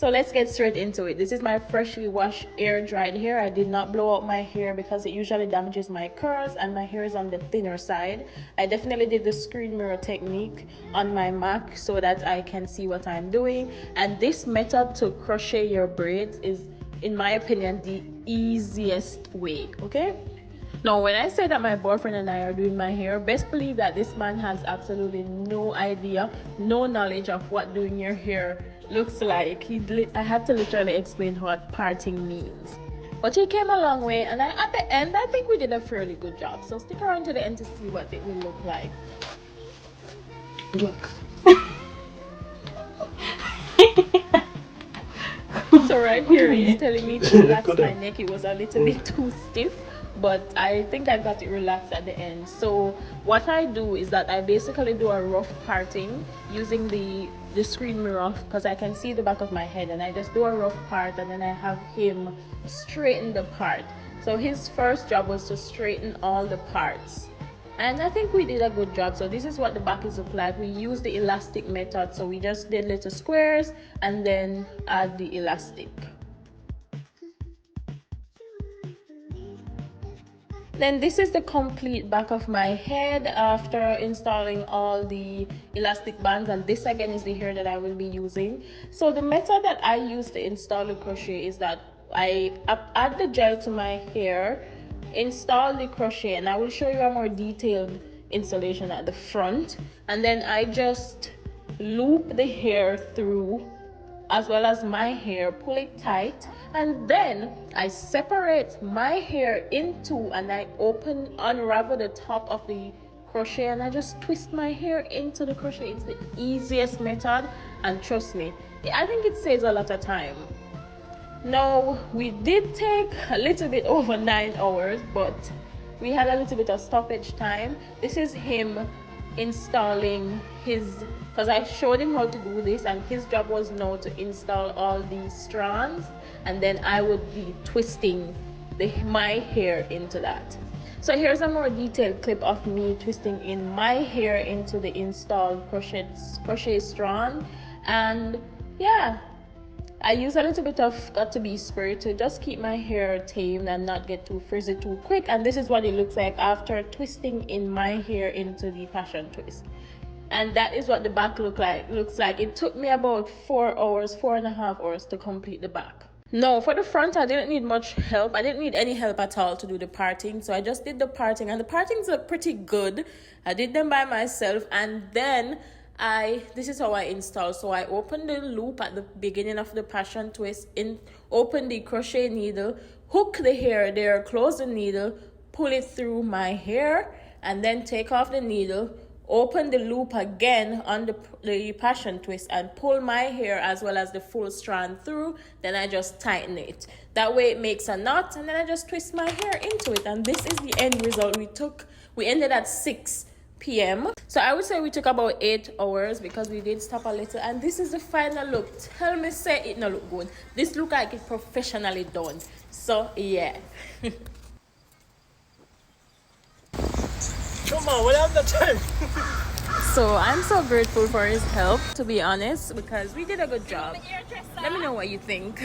So let's get straight into it. This is my freshly washed air dried hair. I did not blow out my hair because it usually damages my curls and my hair is on the thinner side. I definitely did the screen mirror technique on my Mac so that I can see what I'm doing. And this method to crochet your braids is, in my opinion, the easiest way, okay? Now, when I say that my boyfriend and I are doing my hair, best believe that this man has absolutely no idea, no knowledge of what doing your hair looks like. I had to literally explain what parting means. But he came a long way, and at the end, I think we did a fairly good job. So stick around to the end to see what it will look like. Look. So right here, he's telling me to relax my neck. It was a little bit too stiff, but I think I got it relaxed at the end. So what I do is that I basically do a rough parting using the screen mirror, because I can see the back of my head, and I just do a rough part, and then I have him straighten the part. So his first job was to straighten all the parts, and I think we did a good job. So this is what the back is look like. We used the elastic method, so we just did little squares and then add the elastic. Then this is the complete back of my head after installing all the elastic bands, and this again is the hair that I will be using. So the method that I use to install the crochet is that I add the gel to my hair, install the crochet, and I will show you a more detailed installation at the front, and then I just loop the hair through as well as my hair, pull it tight, and then I separate my hair in two, and I unravel the top of the crochet, and I just twist my hair into the crochet. It's the easiest method, and trust me, I think it saves a lot of time. Now, we did take a little bit over 9 hours, but we had a little bit of stoppage time. This is him installing his, because I showed him how to do this, and his job was now to install all these strands, and then I would be twisting my hair into that. So here's a more detailed clip of me twisting in my hair into the installed crochet strand. And yeah, I use a little bit of got to be spray to just keep my hair tamed and not get too frizzy too quick. And this is what it looks like after twisting in my hair into the passion twist. And that is what the back looks like. It took me about 4.5 hours to complete the back. No, for the front, I didn't need much help. I didn't need any help at all to do the parting. So I just did the parting, and the partings look pretty good. I did them by myself, and then this is how I install. So I open the loop at the beginning of the passion twist, open the crochet needle, hook the hair there, close the needle, pull it through my hair, and then take off the needle, open the loop again on the passion twist, and pull my hair as well as the full strand through. Then I just tighten it. That way it makes a knot, and then I just twist my hair into it, and this is the end result. We ended at 6 p.m. So I would say we took about 8 hours because we did stop a little, and this is the final look. Tell me say it no look good. This look like it's professionally done. So yeah. Come on, what happened to time? So I'm so grateful for his help, to be honest, because we did a good job. Let me know what you think.